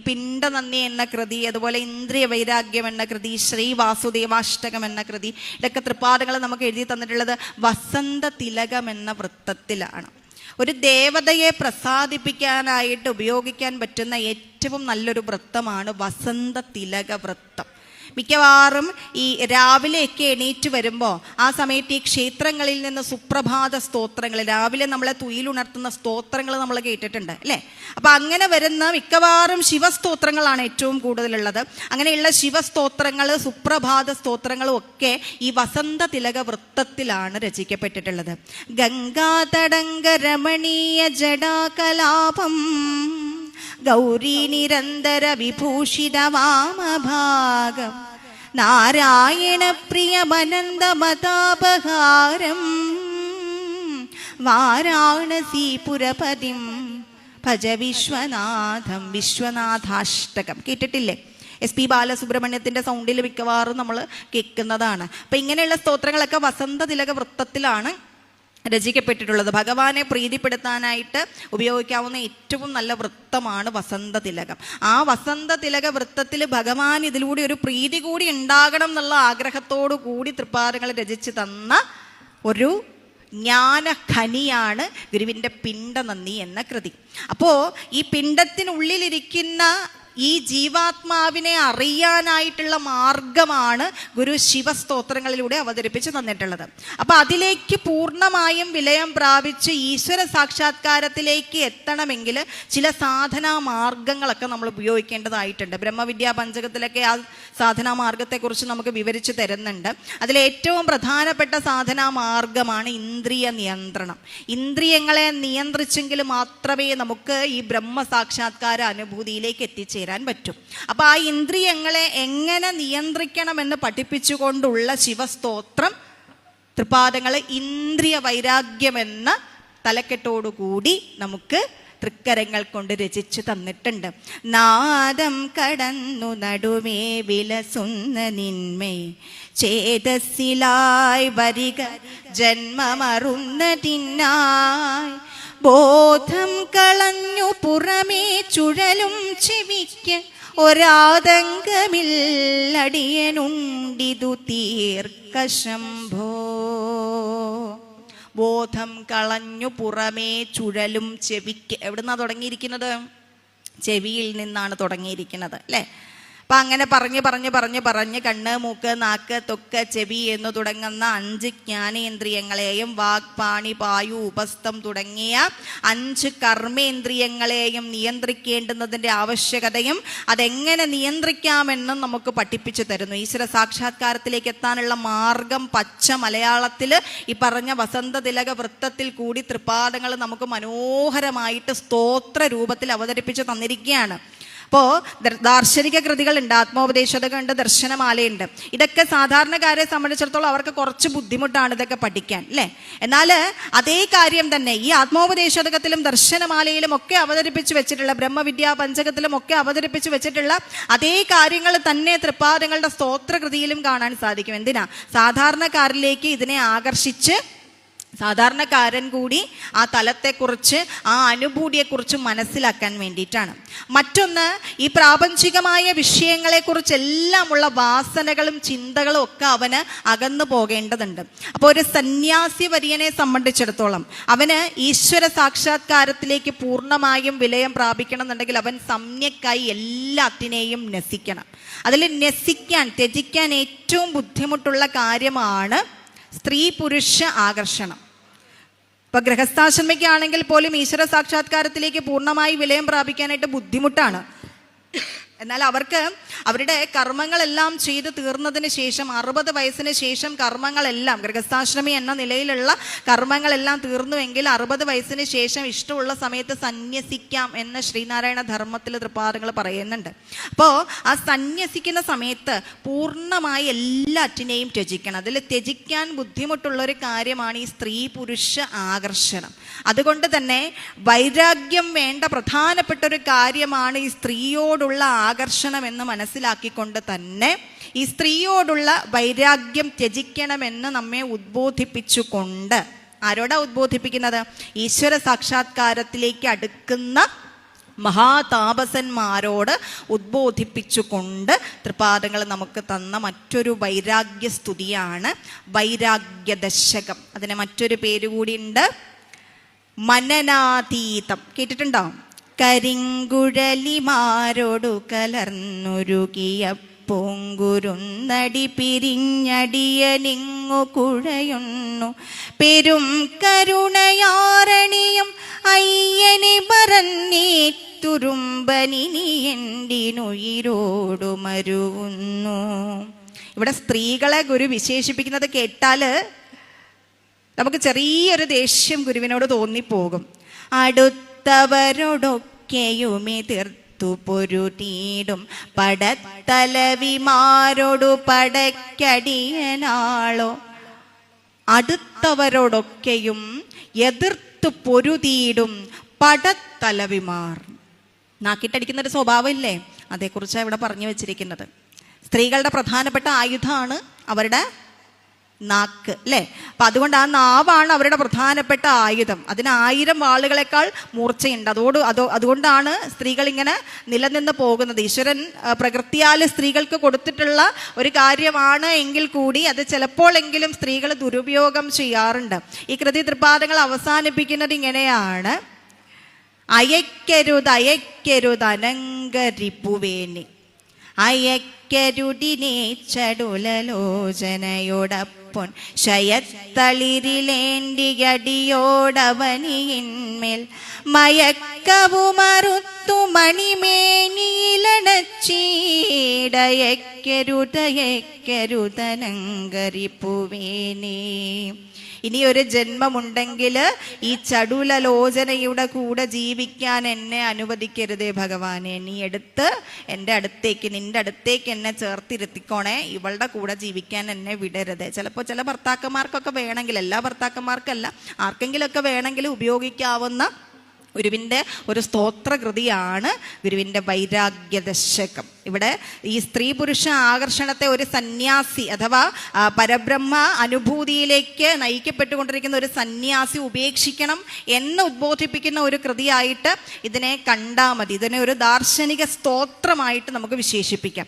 പിണ്ടനന്ദി എന്ന കൃതി, അതുപോലെ ഇന്ദ്രിയ വൈരാഗ്യം എന്ന കൃതി, ശ്രീ വാസുദേവാഷ്ടകം എന്ന കൃതി, ഇതൊക്കെ തൃപ്പാദങ്ങൾ നമുക്ക് എഴുതി തന്നിട്ടുള്ളത് വസന്ത തിലകം എന്ന വൃത്തത്തിലാണ്. ഒരു ദേവതയെ പ്രസാദിപ്പിക്കാനായിട്ട് ഉപയോഗിക്കാൻ പറ്റുന്ന ഏറ്റവും നല്ലൊരു വൃത്തമാണ് വസന്ത തിലക വൃത്തം. മിക്കവാറും ഈ രാവിലെയൊക്കെ എണീറ്റ് വരുമ്പോൾ ആ സമയത്ത് ഈ ക്ഷേത്രങ്ങളിൽ നിന്ന് സുപ്രഭാത സ്തോത്രങ്ങൾ, രാവിലെ നമ്മളെ തുയിലുണർത്തുന്ന സ്തോത്രങ്ങൾ നമ്മൾ കേട്ടിട്ടുണ്ട് അല്ലേ? അപ്പം അങ്ങനെ വരുന്ന മിക്കവാറും ശിവസ്തോത്രങ്ങളാണ് ഏറ്റവും കൂടുതലുള്ളത്. അങ്ങനെയുള്ള ശിവസ്തോത്രങ്ങൾ, സുപ്രഭാത സ്തോത്രങ്ങളും ഒക്കെ ഈ വസന്ത തിലക വൃത്തത്തിലാണ് രചിക്കപ്പെട്ടിട്ടുള്ളത്. ഗംഗാതടങ്ക രമണീയ ജടാകലാപം ഗൗരീ നിരന്തര വിഭൂഷിത വാമഭാഗം നാരായണ പ്രിയമനന്തമതാപഹാരം വാരാണസീപുരപതിം ഭജ വിശ്വനാഥം. വിശ്വനാഥാഷ്ടകം കേട്ടിട്ടില്ലേ? SP ബാലസുബ്രഹ്മണ്യത്തിൻ്റെ സൗണ്ടിൽ മിക്കവാറും നമ്മൾ കേൾക്കുന്നതാണ്. അപ്പം ഇങ്ങനെയുള്ള സ്തോത്രങ്ങളൊക്കെ വസന്ത തിലക വൃത്തത്തിലാണ് രചിക്കപ്പെട്ടിട്ടുള്ളത്. ഭഗവാനെ പ്രീതിപ്പെടുത്താനായിട്ട് ഉപയോഗിക്കാവുന്ന ഏറ്റവും നല്ല വൃത്തമാണ് വസന്ത തിലകം. ആ വസന്ത തിലക വൃത്തത്തിൽ ഭഗവാൻ ഇതിലൂടെ ഒരു പ്രീതി കൂടി ഉണ്ടാകണം എന്നുള്ള ആഗ്രഹത്തോടു കൂടി തൃപ്പാദങ്ങൾ രചിച്ചു തന്ന ഒരു ജ്ഞാനഖനിയാണ് ഗുരുവിൻ്റെ പിണ്ടനന്ദി എന്ന കൃതി. അപ്പോൾ ഈ പിണ്ടത്തിനുള്ളിലിരിക്കുന്ന ഈ ജീവാത്മാവിനെ അറിയാനായിട്ടുള്ള മാർഗമാണ് ഗുരു ശിവസ്തോത്രങ്ങളിലൂടെ അവതരിപ്പിച്ച് തന്നിട്ടുള്ളത്. അപ്പം അതിലേക്ക് പൂർണ്ണമായും വിലയം പ്രാപിച്ച് ഈശ്വര സാക്ഷാത്കാരത്തിലേക്ക് എത്തണമെങ്കിൽ ചില സാധനാ മാർഗങ്ങളൊക്കെ നമ്മൾ ഉപയോഗിക്കേണ്ടതായിട്ടുണ്ട്. ബ്രഹ്മവിദ്യാ പഞ്ചകത്തിലൊക്കെ ആ സാധനാ മാർഗത്തെക്കുറിച്ച് നമുക്ക് വിവരിച്ച് തരുന്നുണ്ട്. അതിലേറ്റവും പ്രധാനപ്പെട്ട സാധനാ മാർഗമാണ് ഇന്ദ്രിയ നിയന്ത്രണം. ഇന്ദ്രിയങ്ങളെ നിയന്ത്രിച്ചെങ്കിൽ മാത്രമേ നമുക്ക് ഈ ബ്രഹ്മ സാക്ഷാത്കാര അനുഭൂതിയിലേക്ക് എത്തിച്ചേരാൻ പറ്റും. അപ്പൊ ആ ഇന്ദ്രിയങ്ങളെ എങ്ങനെ നിയന്ത്രിക്കണമെന്ന് പഠിപ്പിച്ചുകൊണ്ടുള്ള ശിവസ്തോത്രം തൃപ്പാദങ്ങളെ ഇന്ദ്രിയ വൈരാഗ്യം എന്ന തലക്കെട്ടോടുകൂടി നമുക്ക് തൃക്കരങ്ങൾ കൊണ്ട് രചിച്ചു തന്നിട്ടുണ്ട്. നാദം കടന്നു നടുമേ വിലസുന്ന നിന്മേ ചേതസ്സിലായി വരിക ജന്മമറുന്നതിനായി ബോധം കളഞ്ഞു പുറമേ ചുഴലും ചെവിക്ക് ഒരാതങ്കമില്ലടിയനുണ്ടിതു തീർക്കശംഭോ. ബോധം കളഞ്ഞു പുറമേ ചുഴലും ചെവിക്ക്. എവിടുന്നാ തുടങ്ങിയിരിക്കുന്നത്? ചെവിയിൽ നിന്നാണ് തുടങ്ങിയിരിക്കുന്നത് അല്ലേ? അപ്പം അങ്ങനെ പറഞ്ഞ് കണ്ണ്, മൂക്ക്, നാക്ക്, ത്വക്ക്, ചെവി എന്ന് തുടങ്ങുന്ന 5 ജ്ഞാനേന്ദ്രിയങ്ങളെയും വാക്, പാണി, പായു, ഉപസ്ഥം തുടങ്ങിയ 5 കർമ്മേന്ദ്രിയങ്ങളെയും നിയന്ത്രിക്കേണ്ടുന്നതിൻ്റെ ആവശ്യകതയും അതെങ്ങനെ നിയന്ത്രിക്കാമെന്നും നമുക്ക് പഠിപ്പിച്ചു തരുന്നു. ഈശ്വര സാക്ഷാത്കാരത്തിലേക്ക് എത്താനുള്ള മാർഗം പച്ച മലയാളത്തിൽ ഈ പറഞ്ഞ വസന്ത തിലക വൃത്തത്തിൽ കൂടി തൃപ്പാദങ്ങൾ നമുക്ക് മനോഹരമായിട്ട് സ്തോത്ര രൂപത്തിൽ അവതരിപ്പിച്ച് തന്നിരിക്കുകയാണ്. അപ്പോൾ ദാർശനിക കൃതികളുണ്ട്, ആത്മോപദേശകമുണ്ട്, ദർശനമാലയുണ്ട്. ഇതൊക്കെ സാധാരണക്കാരെ സംബന്ധിച്ചിടത്തോളം അവർക്ക് കുറച്ച് ബുദ്ധിമുട്ടാണ് ഇതൊക്കെ പഠിക്കാൻ അല്ലേ? എന്നാൽ അതേ കാര്യം തന്നെ ഈ ആത്മോപദേശകത്തിലും ദർശനമാലയിലും ഒക്കെ അവതരിപ്പിച്ച് വെച്ചിട്ടുള്ള, ബ്രഹ്മവിദ്യാ പഞ്ചകത്തിലും ഒക്കെ അവതരിപ്പിച്ച് വെച്ചിട്ടുള്ള അതേ കാര്യങ്ങൾ തന്നെ തൃപ്പാദങ്ങളുടെ സ്തോത്രകൃതിയിലും കാണാൻ സാധിക്കും. എന്തിനാ? സാധാരണക്കാരിലേക്ക് ഇതിനെ ആകർഷിച്ച് സാധാരണക്കാരൻ കൂടി ആ തലത്തെക്കുറിച്ച്, ആ അനുഭൂതിയെക്കുറിച്ച് മനസ്സിലാക്കാൻ വേണ്ടിയിട്ടാണ്. മറ്റൊന്ന്, ഈ പ്രാപഞ്ചികമായ വിഷയങ്ങളെക്കുറിച്ചെല്ലാം ഉള്ള വാസനകളും ചിന്തകളും ഒക്കെ അവന് അകന്നു പോകേണ്ടതുണ്ട്. അപ്പോൾ ഒരു സന്യാസി വര്യനെ സംബന്ധിച്ചിടത്തോളം അവന് ഈശ്വര സാക്ഷാത്കാരത്തിലേക്ക് പൂർണ്ണമായും വിലയം പ്രാപിക്കണം എന്നുണ്ടെങ്കിൽ അവൻ സമ്യക്കായി എല്ലാത്തിനെയും നസിക്കണം. അതിൽ ത്യജിക്കാൻ ഏറ്റവും ബുദ്ധിമുട്ടുള്ള കാര്യമാണ് സ്ത്രീ പുരുഷ ആകർഷണം. ഇപ്പൊ ഗൃഹസ്ഥാശ്രമിക്കാണെങ്കിൽ പോലും ഈശ്വര സാക്ഷാത്കാരത്തിലേക്ക് പൂർണ്ണമായി വിലയം പ്രാപിക്കാനായിട്ട് ബുദ്ധിമുട്ടാണ്. എന്നാൽ അവർക്ക് അവരുടെ കർമ്മങ്ങളെല്ലാം ചെയ്ത് തീർന്നതിന് ശേഷം 60 വയസ്സിന് ശേഷം കർമ്മങ്ങളെല്ലാം, ഗൃഹസ്ഥാശ്രമി എന്ന നിലയിലുള്ള കർമ്മങ്ങളെല്ലാം തീർന്നുവെങ്കിൽ 60 വയസ്സിന് ശേഷം ഇഷ്ടമുള്ള സമയത്ത് സന്യസിക്കാം എന്ന് ശ്രീനാരായണ ധർമ്മത്തിൽ തൃപ്പാദങ്ങൾ പറയുന്നുണ്ട്. അപ്പോൾ ആ സന്യസിക്കുന്ന സമയത്ത് പൂർണ്ണമായി എല്ലാറ്റിനെയും ത്യജിക്കണം. അതിൽ ത്യജിക്കാൻ ബുദ്ധിമുട്ടുള്ളൊരു കാര്യമാണ് ഈ സ്ത്രീ പുരുഷ ആകർഷണം. അതുകൊണ്ട് തന്നെ വൈരാഗ്യം വേണ്ട പ്രധാനപ്പെട്ട ഒരു കാര്യമാണ് ഈ സ്ത്രീയോടുള്ള ആകർഷണം എന്ന് മനസ്സിലാക്കിക്കൊണ്ട് തന്നെ ഈ സ്ത്രീയോടുള്ള വൈരാഗ്യം ത്യജിക്കണമെന്ന് നമ്മെ ഉദ്ബോധിപ്പിച്ചുകൊണ്ട്, ആരോടാ ഉദ്ബോധിപ്പിക്കുന്നത്? ഈശ്വര സാക്ഷാത്കാരത്തിലേക്ക് അടുക്കുന്ന മഹാതാപസന്മാരോട് ഉദ്ബോധിപ്പിച്ചുകൊണ്ട് തൃപാദങ്ങൾ നമുക്ക് തന്ന മറ്റൊരു വൈരാഗ്യസ്തുതിയാണ് വൈരാഗ്യദശകം. അതിന് മറ്റൊരു പേര് കൂടിയുണ്ട്, മനനാതീതം. കേട്ടിട്ടുണ്ടോ? കരിങ്കുഴലിമാരോടു കലർന്നുരുകിയ പൂങ്കുരുന്നടി പിരിഞ്ഞടിയനിങ്ങു കുഴയുന്നു പെരും കരുണയാരണിയും അയ്യനി പറഞ്ഞേറ്റുരുമ്പനിനി എന്തിനുയിരോടു മരുവുന്നു. ഇവിടെ സ്ത്രീകളെ ഗുരു വിശേഷിപ്പിക്കുന്നത് കേട്ടാല് നമുക്ക് ചെറിയൊരു ദേഷ്യം ഗുരുവിനോട് തോന്നിപ്പോകും. അടുത്തവരോടൊക്കെയുമെതിർത്തു പൊരുതീടും പടത്തലവിമാരോടു പടയ്ക്കടിയനാളോ. അടുത്തവരോടൊക്കെയും എതിർത്തു പൊരുതീടും പടത്തലവിമാർ. നാക്കിട്ടടിക്കുന്ന ഒരു സ്വഭാവം ഇല്ലേ, അതേക്കുറിച്ചാണ് ഇവിടെ പറഞ്ഞു വെച്ചിരിക്കുന്നത്. സ്ത്രീകളുടെ പ്രധാനപ്പെട്ട ആയുധമാണ് അവരുടെ നാക്ക്, അല്ലേ? അപ്പൊ അതുകൊണ്ട് ആ നാവാണ് അവരുടെ പ്രധാനപ്പെട്ട ആയുധം. അതിന് 1000 വാളുകളെക്കാൾ മൂർച്ചയുണ്ട്. അതുകൊണ്ടാണ് സ്ത്രീകൾ ഇങ്ങനെ നിലനിന്ന് പോകുന്നത്. ഈശ്വരൻ പ്രകൃതിയാൽ സ്ത്രീകൾക്ക് കൊടുത്തിട്ടുള്ള ഒരു കാര്യമാണ് എങ്കിൽ കൂടി അത് ചിലപ്പോഴെങ്കിലും സ്ത്രീകൾ ദുരുപയോഗം ചെയ്യാറുണ്ട്. ഈ കൃതി തൃപാദങ്ങൾ അവസാനിപ്പിക്കുന്നത് ഇങ്ങനെയാണ്: അയക്കരുതനങ്കരിപ്പുവേനി അയക്കരുടിനെ ചടുലലോചനയോടപ്പൊൻ ശയത്തളിരിലേണ്ടിയടിയോടവനിയിന്മേൽ മയക്കവുമറുത്തു മണിമേനിയിലടച്ചീടയക്കരുതയക്കരുതനങ്കരിപ്പുവേനി. ഇനി ഒരു ജന്മമുണ്ടെങ്കിൽ ഈ ചടുലലോചനയുടെ കൂടെ ജീവിക്കാൻ എന്നെ അനുവദിക്കരുതേ ഭഗവാനെ. നീ എടുത്ത് എൻ്റെ അടുത്തേക്ക്, നിൻ്റെ അടുത്തേക്ക് എന്നെ ചേർത്തിരുത്തിക്കോണേ. ഇവളുടെ കൂടെ ജീവിക്കാൻ എന്നെ വിടരുത്. ചിലപ്പോൾ ചില ഭർത്താക്കന്മാർക്കൊക്കെ വേണമെങ്കിൽ, എല്ലാ ഭർത്താക്കന്മാർക്കല്ല, ആർക്കെങ്കിലുമൊക്കെ വേണമെങ്കിൽ ഉപയോഗിക്കാവുന്ന ഗുരുവിൻ്റെ ഒരു സ്തോത്രകൃതിയാണ് ഗുരുവിൻ്റെ വൈരാഗ്യദശകം. ഇവിടെ ഈ സ്ത്രീ പുരുഷ ആകർഷണത്തെ ഒരു സന്യാസി അഥവാ പരബ്രഹ്മ അനുഭൂതിയിലേക്ക് നയിക്കപ്പെട്ടുകൊണ്ടിരിക്കുന്ന ഒരു സന്യാസി ഉപേക്ഷിക്കണം എന്ന് ഉദ്ബോധിപ്പിക്കുന്ന ഒരു കൃതിയായിട്ട് ഇതിനെ കണ്ടാൽ മതി. ഇതിനെ ഒരു ദാർശനിക സ്തോത്രമായിട്ട് നമുക്ക് വിശേഷിപ്പിക്കാം.